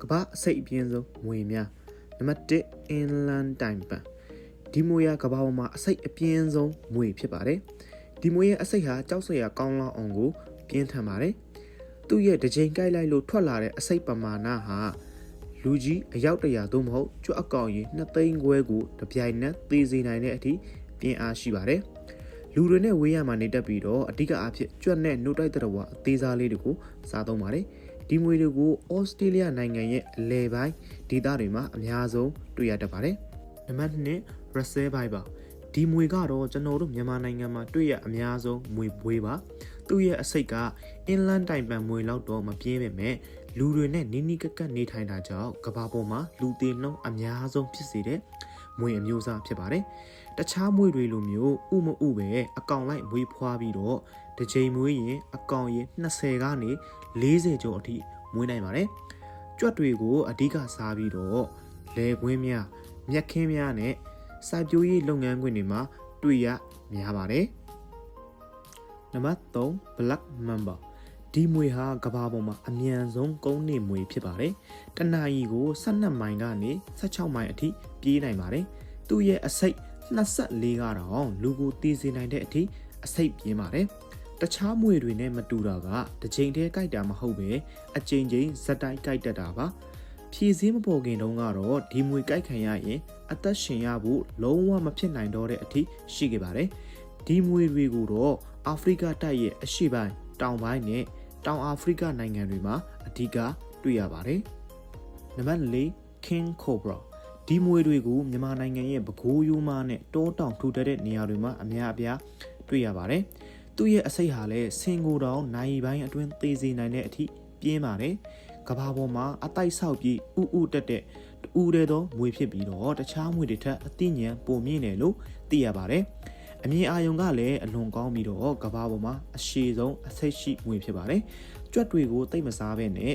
ကဘာအစိတ်အပြင်းဆုံးမွေများနံပါတ်1 inland တိုင်ပန်ဒီမွေရကဘာပေါ်မှာအစိတ်အပြင်းဆုံးမွေဖြစ်ပါတယ်ဒီမွေရဲ့အစိတ်ဟာကြောက်စရာကောင်းလောက်အောင်ကိုပြင်းထန်ပါတယ်သူ့ရဲ့တစ်ချိန်ကိုက်လိုက်လို့ထွက်လာတဲ့အစိတ်ပမာဏဟာလူကြီးအယောက်100သို့မဟုတ်ကြွအကောင်ကြီး2သိန်းခွဲကိုတပြိုင်နက်သေစေနိုင်တဲ့အထိပြင်းအားရှိပါတယ်လူတွေနဲ့ဝေးရမှာနေတတ်ပြီးတော့အဓိကအားဖြင့်ကြွက်နဲ့နှုတ်တိုက်တဲ့ဝါအသေးစားလေးတွေကိုစားသုံးပါတယ်ဒီမွေတွေကိုဩစတြေးလျနိုင်ငံရဲ့အလယ်ပိုင်းဒေသတွေမှာအများဆုံးတွေ့ရတတ်ပါတယ်နံပါတ်2 Russell Viper ဒီမွေကတော့ကျွန်တော်တို့မြန်မာနိုင်ငံမှာတွေ့ရအများဆုံးမွေပွေးပါသူ့ရဲ့အစိတ်က inland တိုင်ပန်မွေလောက်တော့မပြင်းပေမဲ့လူတွေနဲ့နီးနီးကပ်ကပ်နေထိုင်တာကြောင့်ကမ္ဘာပေါ်မှာလူသေးနှုန်းအများဆုံးဖြစ်စေတဲ့မွေအမျိုးအစားဖြစ်ပါတယ်တခြားမွေတွေလိုမျိုးဥမဥပဲအကောင်လိုက်မွေဖွားပြီးတော့တစ်ချိန်မွေးရင်အကောင်ရင်20ကနေ40ကျော်အထိမွေးနိုင်ပါတယ်ကြွက်တွေကိုအဓိကစားပြီးတော့လယ်ကွင်းများမြက်ခင်းများနဲ့စိုက်ပျိုးရေးလုပ်ငန်းခွင်တွေမှာတွေ့ရများပါတယ်နံပါတ်3 Black Mamba ဒီမွေဟာကမ္ဘာပေါ်မှာအမြန်ဆုံးကုန်းနေမွေဖြစ်ပါတယ်တနအီကို12မိုင်ကနေ16မိုင်အထိပြေးနိုင်ပါတယ်သူ့ရဲ့အစိတ်24ကတော့လူကိုတည်စေနိုင်တဲ့အထိအစိတ်ပြင်းပါတယ်တခြားမွေတွေနဲ့မတူတာကတစ်ချိန်တည်းကြိုက်တာမဟုတ်ပဲအချိန်ချင်းဇက်တိုက်ကြိုက်တတ်တာပါဖြည့်စည်းမပေါ်ခင်တုန်းကတော့ဒီမွေကြိုက်ခံရရင်အသက်ရှင်ရဖို့လုံးဝမဖြစ်နိုင်တော့တဲ့အထိရှိခဲ့ပါတယ်ဒီမွေတွေကိုတော့အာဖရိကတိုက်ရဲ့အရှေ့ပိုင်းတောင်ပိုင်းနဲ့တောင်အာဖရိကနိုင်ငံတွေမှာအဓိကတွေ့ရပါတယ်နံပါတ်4 King Cobra ဒီမွေတွေကိုမြန်မာနိုင်ငံရဲ့ပဲခူးရိုးမနဲ့တောတောင်ထူထပ်တဲ့နေရာတွေမှာအများအပြားတွေ့ရပါတယ်သူ့ရဲ့အစိတ်ဟာလည်းဆင်ကိုတောင်နိုင်ပိုင်းအတွင်းသေးစေနိုင်တဲ့အထိပြင်းပါတယ်ကဘာပေါ်မှာအတိုက်ဆောက်ပြီးဥတက်တဲ့တူတဲ့သောမွေဖြစ်ပြီးတော့တခြားမွေတွေထက်အသိဉာဏ်ပိုမြင့်တယ်လို့သိရပါတယ်အမြင်အာရုံကလည်းအလွန်ကောင်းပြီးတော့ကဘာပေါ်မှာအရှိဆုံးအစိတ်ရှိမွေဖြစ်ပါတယ်ကြွက်တွေကိုတိတ်မစားဘဲနဲ့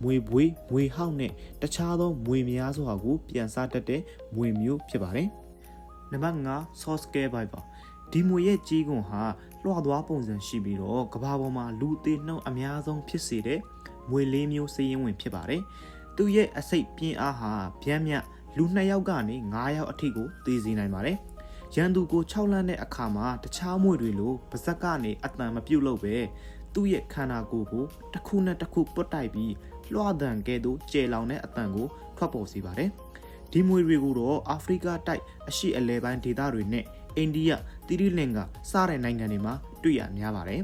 မွေပွေးမွေဟောက်နဲ့တခြားသောမွေများစွာကိုပြန်စားတတ်တဲ့မွေမျိုးဖြစ်ပါတယ်နံပါတ်5 Soscare Viper ဒီမွေရဲ့ကြီးကွန်ဟာလွှတ်သွားပုံစံရှိပြီးတော့ကဘာပေါ်မှာလူသေးနှုန်းအများဆုံးဖြစ်စေတဲ့မွေလေးမျိုးစည်ရင်ဝင်ဖြစ်ပါတယ်သူ့ရဲ့အစိတ်ပြင်းအားဟာဗျမ်းမြလူ2ယောက်ကနေ9ယောက်အထိကိုသေစေနိုင်ပါတယ်ရန်သူကို6လမ်းတဲ့အခါမှာတခြားမွေတွေလိုပါဇက်ကနေအတန်မပြုတ်လို့ပဲသူ့ရဲ့ခန္ဓာကိုယ်ကိုတစ်ခုနဲ့တစ်ခုပွတ်တိုက်ပြီးလွှတ်တန်ကဲ့သို့ကျေလောင်တဲ့အတန်ကိုထွက်ပေါ်စေပါတယ်ဒီမွေတွေကိုတော့အာဖရိကတိုက်အရှေ့အလယ်ပိုင်းဒေသတွေနဲ့အိန္ဒိယသီရိလင်္ကာစတဲ့နိုင်ငံတွေမှာတွေ့ရများပါတယ်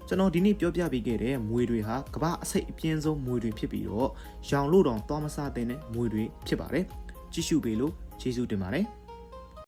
ကျွန်တော်ဒီနေ့ပြောပြပေးခဲ့တဲ့မွေတွေဟာကမ္ဘာအစိတ်အပြင်းဆုံးမွေတွေဖြစ်ပြီးတော့ရောင်လို့တောင်သွားမစားတဲ့မွေတွေဖြစ်ပါတယ်ကြည့်ရှုပေးလို့ကျေးဇူးတင်ပါတယ်